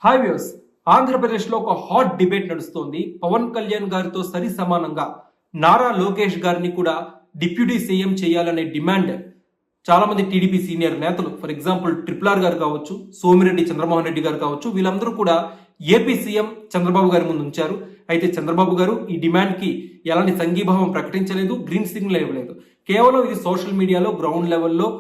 Hi views. ఆంధ్రప్రదేశ్లో ఒక hot debate నడుస్తోంది. పవన్ కళ్యాణ్ గారితో సరి సమానంగా నారా లోకేష్ గారిని కూడా డిప్యూటీ సీఎం చేయాలనే డిమాండ్ చాలా మంది టీడీపీ సీనియర్ నేతలు, ఫర్ ఎగ్జాంపుల్ ట్రిపుల్ గారు కావచ్చు, సోమిరెడ్డి చంద్రమోహన్ రెడ్డి గారు కావచ్చు, వీళ్ళందరూ కూడా ఏపీ సీఎం చంద్రబాబు గారి ముందు ఉంచారు. అయితే చంద్రబాబు గారు ఈ డిమాండ్ కి ఎలాంటి సంఘీభావం ప్రకటించలేదు, గ్రీన్ సిగ్నల్ ఇవ్వలేదు. కేవలం ఇది సోషల్ మీడియాలో గ్రౌండ్ లెవెల్లో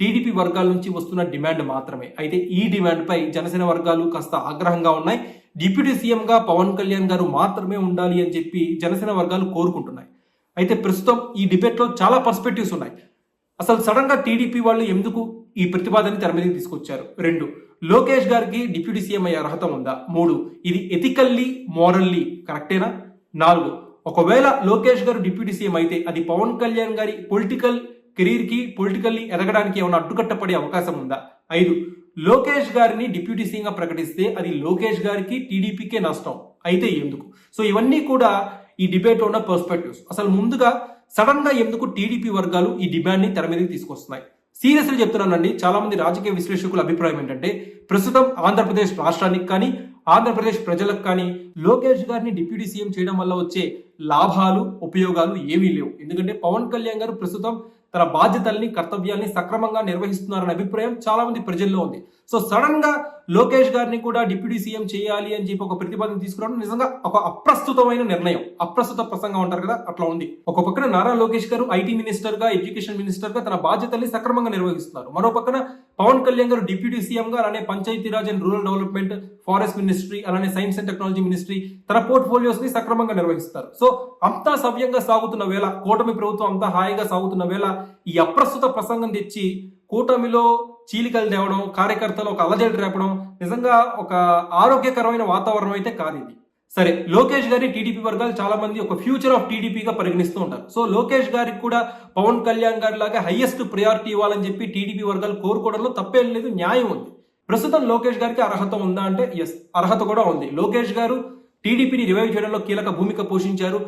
టీడీపీ వర్గాల నుంచి వస్తున్న డిమాండ్ మాత్రమే. అయితే ఈ డిమాండ్ పై జనసేన వర్గాలు కాస్త ఆగ్రహంగా ఉన్నాయి. డిప్యూటీ సీఎం గా పవన్ కళ్యాణ్ గారు మాత్రమే ఉండాలి అని చెప్పి జనసేన వర్గాలు కోరుకుంటున్నాయి. అయితే ప్రస్తుతం ఈ డిబేట్ లో చాలా పర్స్పెక్టివ్స్ ఉన్నాయి. అసలు సడన్ గా టీడీపీ వాళ్ళు ఎందుకు ఈ ప్రతిపాదన తెర మీదకి తీసుకొచ్చారు? 2, లోకేష్ గారికి డిప్యూటీ సీఎం అయ్యే అర్హత ఉందా? 3, ఇది ఎథికల్లీ మోరల్లీ కరెక్టేనా? 4, ఒకవేళ లోకేష్ గారు డిప్యూటీ సీఎం అయితే అది పవన్ కళ్యాణ్ గారి పొలిటికల్ కెరీర్ కి, పొలిటికల్లీ ఎదగడానికి ఏమైనా అడ్డుకట్టపడే అవకాశం ఉందా? 5, లోకేష్ గారిని డిప్యూటీ సీఎం గా ప్రకటిస్తే అది లోకేష్ గారికి, టీడీపీకే నష్టం, అయితే ఎందుకు? సో ఇవన్నీ కూడా ఈ డిబేట్ లో ఉన్న పర్స్పెక్టివ్స్. అసలు ముందుగా సడన్ గా ఎందుకు టీడీపీ వర్గాలు ఈ డిమాండ్ ని తెర మీదకి తీసుకొస్తున్నాయి? సీరియస్లీ చెప్తున్నానండి, చాలా మంది రాజకీయ విశ్లేషకుల అభిప్రాయం ఏంటంటే ప్రస్తుతం ఆంధ్రప్రదేశ్ రాష్ట్రానికి కానీ, ఆంధ్రప్రదేశ్ ప్రజలకు కానీ లోకేష్ గారిని డిప్యూటీ సీఎం చేయడం వల్ల వచ్చే లాభాలు, ఉపయోగాలు ఏమీ లేవు. ఎందుకంటే పవన్ కళ్యాణ్ గారు ప్రస్తుతం తన బాధ్యతల్ని, కర్తవ్యాల్ని సక్రమంగా నిర్వహిస్తున్నారనే అభిప్రాయం చాలా మంది ప్రజల్లో ఉంది. సో సడన్ గా లోకేష్ గారిని కూడా డిప్యూటీ సీఎం చేయాలి అని చెప్పి ఒక ప్రతిపాదన తీసుకురావడం నిజంగా ఒక అప్రస్తుతమైన నిర్ణయం. అప్రస్తుత ప్రసంగం అంటారు కదా, అట్లా ఉంది. ఒక పక్కన నారా లోకేష్ గారు ఐటీ మినిస్టర్ గా, ఎడ్యుకేషన్ మినిస్టర్ గా తన బాధ్యతల్ని సక్రమంగా నిర్వహిస్తున్నారు. మరో పక్కన పవన్ కళ్యాణ్ గారు డిప్యూటీ సీఎం గా, అలానే Panchayati Raj and rural development, forest ministry, అలానే సైన్స్ అండ్ టెక్నాలజీ మినిస్ట్రీ తన పోర్ట్ఫోలియోస్ ని సక్రమంగా నిర్వహిస్తారు. సో అంతా సవ్యంగా సాగుతున్న వేళ, కూటమి ప్రభుత్వం అంతా హాయిగా సాగుతున్న వేళ ఈ అప్రస్తుత ప్రసంగం తెచ్చి కూటమిలో చీలికలు తేవడం, కార్యకర్తలు ఒక అలజడి రేపడం నిజంగా ఒక ఆరోగ్యకరమైన వాతావరణం అయితే కాదు ఇది. సరే, లోకేష్ గారి టీడీపీ వర్గాలు చాలా మంది ఒక ఫ్యూచర్ ఆఫ్ టీడీపీగా పరిగణిస్తూ ఉంటారు. సో లోకేష్ గారికి కూడా పవన్ కళ్యాణ్ గారి లాగా హైయెస్ట్ ప్రయారిటీ ఇవ్వాలని చెప్పి టీడీపీ వర్గాలు కోరుకోవడంలో తప్పేం లేదు, న్యాయం ఉంది. ప్రస్తుతం లోకేష్ గారికి అర్హత ఉందా అంటే ఎస్, అర్హత కూడా ఉంది. లోకేష్ గారు టీడీపీని రివైవ్ చేయడంలో కీలక భూమిక పోషించారు.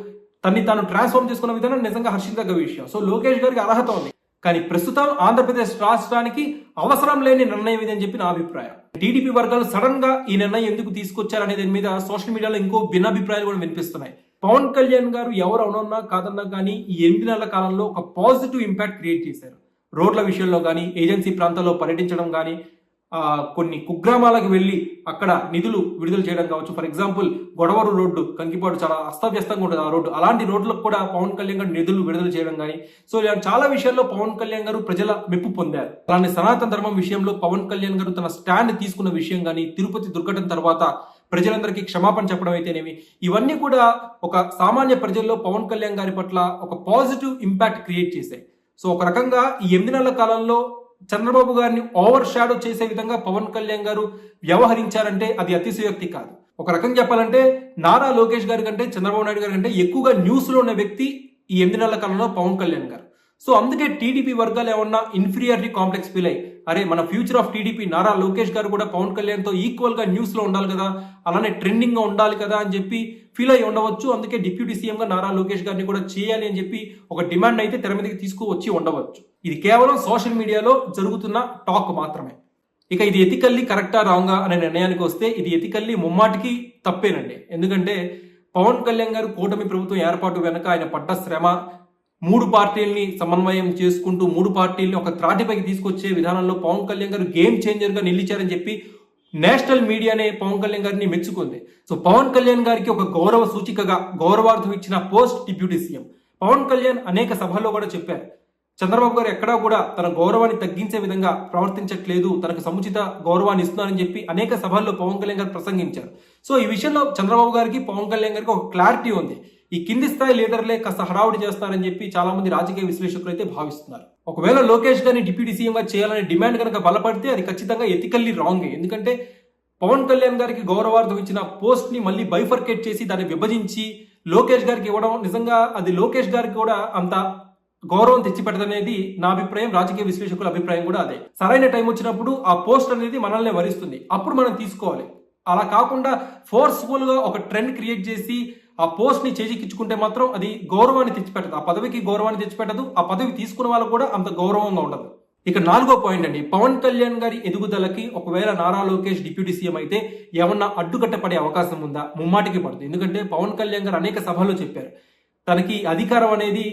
తన్ని తాను ట్రాన్స్ఫార్మ్ చేసుకున్న విధానం నిజంగా హర్షించదగ్గ విషయం. సో లోకేష్ గారికి అర్హత ఉంది. కానీ ప్రస్తుతం ఆంధ్రప్రదేశ్ రాష్ట్రానికి అవసరం లేని నిర్ణయం ఇదని చెప్పి నా అభిప్రాయం. టీడీపీ వర్గాలు సడన్ గా ఈ నిర్ణయం ఎందుకు తీసుకొచ్చారనే దాని మీద సోషల్ మీడియాలో ఇంకో భిన్నాభిప్రాయాలు కూడా వినిపిస్తున్నాయి. పవన్ కళ్యాణ్ గారు ఎవరు అవునన్నా కాదన్నా కానీ ఈ 8 నెలల కాలంలో ఒక పాజిటివ్ ఇంపాక్ట్ క్రియేట్ చేశారు. రోడ్ల విషయంలో కానీ, ఏజెన్సీ ప్రాంతాల్లో పర్యటించడం కానీ, కొన్ని కుగ్రామాలకు వెళ్ళి అక్కడ నిధులు విడుదల చేయడం కావచ్చు. ఫర్ ఎగ్జాంపుల్ గొడవరు రోడ్డు, కంకిపాడు చాలా అస్తవ్యస్తంగా ఉంటుంది ఆ రోడ్డు. అలాంటి రోడ్లకు కూడా పవన్ కళ్యాణ్ గారు నిధులు విడుదల చేయడం కానీ, సో చాలా విషయాల్లో పవన్ కళ్యాణ్ గారు ప్రజల మెప్పు పొందారు. అలానే సనాతన ధర్మం విషయంలో పవన్ కళ్యాణ్ గారు తన స్టాండ్ తీసుకున్న విషయం కానీ, తిరుపతి దుర్ఘటన తర్వాత ప్రజలందరికీ క్షమాపణ చెప్పడం అయితేనేమి, ఇవన్నీ కూడా ఒక సామాన్య ప్రజల్లో పవన్ కళ్యాణ్ గారి పట్ల ఒక పాజిటివ్ ఇంపాక్ట్ క్రియేట్ చేశాయి. సో ఒక రకంగా ఈ 8 నెలల కాలంలో చంద్రబాబు గారిని ఓవర్ షాడో చేసే విధంగా పవన్ కళ్యాణ్ గారు వ్యవహరించారంటే అది అతిశయోక్తి కాదు. ఒక రకంగా చెప్పాలంటే నారా లోకేష్ గారి కంటే, చంద్రబాబు నాయుడు గారి కంటే ఎక్కువగా న్యూస్ లో ఉన్న వ్యక్తి ఈ 8 నెలల కాలంలో పవన్ కళ్యాణ్ గారు. సో అందుకే టీడీపీ వర్గాలు ఏమన్నా ఇన్ఫీరియారిటీ కాంప్లెక్స్ ఫీల్ అయ్యి, అరే మన future of TDP Nara Lokesh గారు కూడా పవన్ కళ్యాణ్ తో ఈక్వల్ గా న్యూస్ లో ఉండాలి కదా, అలానే ట్రెండింగ్ గా ఉండాలి కదా అని చెప్పి ఫీల్ అయ్యి ఉండవచ్చు. అందుకే డిప్యూటీ సీఎం గా నారా లోకేష్ గారిని కూడా చేయాలి అని చెప్పి ఒక డిమాండ్ అయితే తెర మీదకి తీసుకువచ్చి ఉండవచ్చు. ఇది కేవలం సోషల్ మీడియాలో జరుగుతున్న టాక్ మాత్రమే. ఇక ఇది ఎథికల్లీ కరెక్టా రాంగా అనే నిర్ణయానికి వస్తే ఇది ఎథికల్లీ ముమ్మాటికి తప్పేనండి. ఎందుకంటే పవన్ కళ్యాణ్ గారు కూటమి ప్రభుత్వం ఏర్పాటు వెనక ఆయన పడ్డ శ్రమ, 3 పార్టీల్ని సమన్వయం చేసుకుంటూ 3 పార్టీల్ని ఒక త్రాటిపైకి తీసుకొచ్చే విధానంలో పవన్ కళ్యాణ్ గారు గేమ్ చేంజర్ గా నిలిచారని చెప్పి నేషనల్ మీడియానే పవన్ కళ్యాణ్ గారిని మెచ్చుకుంది. సో పవన్ కళ్యాణ్ గారికి ఒక గౌరవ సూచికగా గౌరవార్థం ఇచ్చిన post deputy CM. Pawan Kalyan అనేక సభల్లో కూడా చెప్పారు, చంద్రబాబు గారు ఎక్కడా కూడా తన గౌరవాన్ని తగ్గించే విధంగా ప్రవర్తించట్లేదు, తనకు సముచిత గౌరవాన్ని ఇస్తున్నారని చెప్పి అనేక సభల్లో పవన్ కళ్యాణ్ గారు ప్రసంగించారు. సో ఈ విషయంలో చంద్రబాబు గారికి, పవన్ కళ్యాణ్ గారికి ఒక క్లారిటీ ఉంది. ఈ కింది స్థాయి లీడర్లే కాస్త హడావుడి చేస్తారని చెప్పి చాలా మంది రాజకీయ విశ్లేషకులు అయితే భావిస్తున్నారు. ఒకవేళ లోకేష్ గారిని డిప్యూటీ సీఎం గా చేయాలనే డిమాండ్ కనుక బలపడితే అది ఖచ్చితంగా ఎథికల్లీ రాంగే. ఎందుకంటే పవన్ కళ్యాణ్ గారికి గౌరవార్థం ఇచ్చిన పోస్ట్ ని మళ్ళీ బైఫర్కేట్ చేసి దాన్ని విభజించి లోకేష్ గారికి ఇవ్వడం నిజంగా అది లోకేష్ గారికి కూడా అంత గౌరవం తెచ్చిపెట్టదనేది నా అభిప్రాయం, రాజకీయ విశ్లేషకుల అభిప్రాయం కూడా అదే. సరైన టైం వచ్చినప్పుడు ఆ పోస్ట్ అనేది మనల్ని వరిస్తుంది, అప్పుడు మనం తీసుకోవాలి. అలా కాకుండా ఫోర్స్ఫుల్ గా ఒక ట్రెండ్ క్రియేట్ చేసి ఆ పోస్ట్ ని చేజిక్కించుకుంటే మాత్రం అది గౌరవాన్ని తెచ్చిపెట్టదు, ఆ పదవికి గౌరవాన్ని తెచ్చిపెట్టదు, ఆ పదవి తీసుకున్న వాళ్ళకు కూడా అంత గౌరవంగా ఉండదు. ఇక 4వ పాయింట్ అండి, పవన్ కళ్యాణ్ గారి ఎదుగుదలకి ఒకవేళ నారా లోకేష్ డిప్యూటీ సీఎం అయితే ఏమన్నా అడ్డుకట్ట పడే అవకాశం ఉందా? ముమ్మాటికి పడుతుంది. ఎందుకంటే పవన్ కళ్యాణ్ గారు అనేక సభల్లో చెప్పారు, తనకి అధికారం అనేది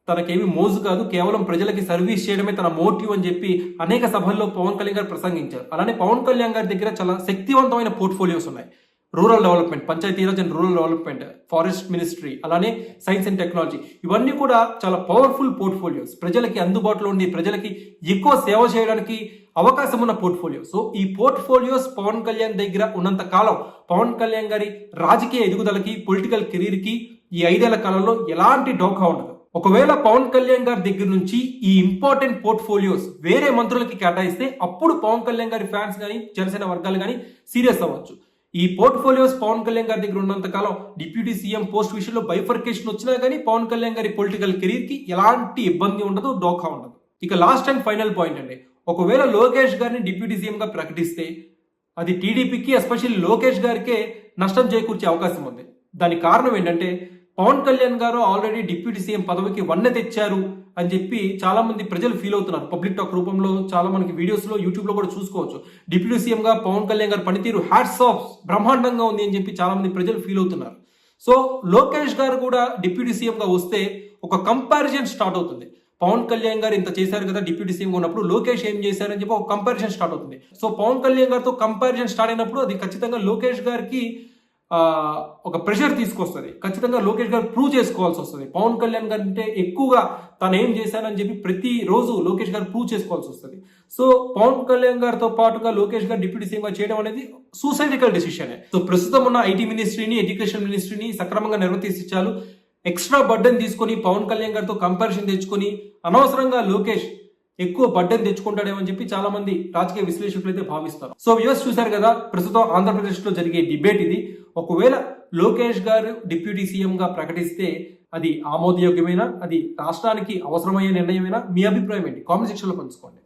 తనకేమి మోజు కాదు, కేవలం ప్రజలకి సర్వీస్ చేయడమే తన మోటివ్ అని చెప్పి అనేక సభల్లో పవన్ కళ్యాణ్ గారు ప్రసంగించారు. అలానే పవన్ కళ్యాణ్ గారి దగ్గర చాలా శక్తివంతమైన పోర్ట్ఫోలియోస్ ఉన్నాయి. Rural development, Panchayati Raj and rural development, forest ministry, అలానే సైన్స్ అండ్ టెక్నాలజీ, ఇవన్నీ కూడా చాలా పవర్ఫుల్ పోర్ట్ఫోలియోస్, ప్రజలకి అందుబాటులో ఉండి ప్రజలకి ఎక్కువ సేవ చేయడానికి అవకాశం ఉన్న పోర్ట్ఫోలియో. సో ఈ పోర్ట్ఫోలియోస్ పవన్ కళ్యాణ్ దగ్గర ఉన్నంత కాలం పవన్ కళ్యాణ్ గారి రాజకీయ ఎదుగుదలకి, పొలిటికల్ కెరీర్ కి ఈ 5 ఏళ్ల కాలంలో ఎలాంటి డోకా ఉండదు. ఒకవేళ పవన్ కళ్యాణ్ గారి దగ్గర నుంచి ఈ ఇంపార్టెంట్ పోర్ట్ఫోలియోస్ వేరే మంత్రులకి కేటాయిస్తే అప్పుడు పవన్ కళ్యాణ్ గారి ఫ్యాన్స్ కానీ జనసేన వర్గాలు కానీ సీరియస్ అవ్వచ్చు. ఈ పోర్ట్ఫోలియోస్ పవన్ కళ్యాణ్ గారి దగ్గర ఉన్నంత కాలం డిప్యూటీ సీఎం పోస్ట్ విషయంలో బైఫర్కేషన్ వచ్చినా కానీ పవన్ కళ్యాణ్ గారి పొలిటికల్ కెరీర్ కి ఎలాంటి ఇబ్బంది ఉండదు, డోకా ఉండదు. ఇక లాస్ట్ అండ్ ఫైనల్ పాయింట్ అండి, ఒకవేళ లోకేష్ గారిని డిప్యూటీ సీఎం గా ప్రకటిస్తే అది టీడీపీకి, ఎస్పెషల్లీ లోకేష్ గారికే నష్టం చేకూర్చే అవకాశం ఉంది. దానికి కారణం ఏంటంటే పవన్ కళ్యాణ్ గారు ఆల్రెడీ డిప్యూటీ సీఎం పదవికి వన్నె తెచ్చారు అని చెప్పి చాలా మంది ప్రజలు ఫీల్ అవుతున్నారు. పబ్లిక్ టాక్ రూపంలో చాలా మనకి వీడియోస్ లో, యూట్యూబ్ లో కూడా చూసుకోవచ్చు. డిప్యూటీ సీఎం గా పవన్ కళ్యాణ్ గారి పనితీరు హ్యాట్స్ ఆఫ్, బ్రహ్మాండంగా ఉంది అని చెప్పి చాలా మంది ప్రజలు ఫీల్ అవుతున్నారు. సో లోకేష్ గారు కూడా డిప్యూటీ సీఎం గా వస్తే ఒక కంపారిజన్ స్టార్ట్ అవుతుంది. పవన్ కళ్యాణ్ గారు ఇంత చేశారు కదా డిప్యూటీ సీఎం ఉన్నప్పుడు, లోకేష్ ఏం చేశారని చెప్పి ఒక కంపారిజన్ స్టార్ట్ అవుతుంది. సో పవన్ కళ్యాణ్ గారితో కంపారిజన్ స్టార్ట్ అయినప్పుడు అది ఖచ్చితంగా లోకేష్ గారికి ఒక ప్రెషర్ తీసుకొస్తుంది. ఖచ్చితంగా లోకేష్ గారు ప్రూవ్ చేసుకోవాల్సి వస్తుంది. పవన్ కళ్యాణ్ గారి అంటే ఎక్కువగా తను ఏం చేశానని చెప్పి ప్రతి రోజు లోకేష్ గారు ప్రూవ్ చేసుకోవాల్సి వస్తుంది. సో పవన్ కళ్యాణ్ గారితో పాటుగా లోకేష్ గారు డిప్యూటీ సీఎం గా చేయడం అనేది సూసైడికల్ డెసిషన్. సో ప్రస్తుతం ఉన్న ఐటీ మినిస్ట్రీని, ఎడ్యుకేషన్ మినిస్ట్రీని సక్రమంగా నిర్వర్తించాలి. ఎక్స్ట్రా బర్డెన్ తీసుకొని పవన్ కళ్యాణ్ గారితో కంపారిజన్ తెచ్చుకొని అనవసరంగా లోకేష్ ఎక్కువ బడ్డెన్ తెచ్చుకుంటాడేమని చెప్పి చాలా మంది రాజకీయ విశ్లేషకులు అయితే భావిస్తారు. సో వ్యూవర్స్ చూశారు కదా, ప్రస్తుతం ఆంధ్రప్రదేశ్ లో జరిగే డిబేట్ ఇది. ఒకవేళ లోకేష్ గారు డిప్యూటీ సీఎం గా ప్రకటిస్తే అది ఆమోదయోగ్యమైన, అది రాష్ట్రానికి అవసరమయ్యే నిర్ణయమైనా? మీ అభిప్రాయం ఏంటి? కామెంట్ సెక్షన్ లో పంచుకోండి.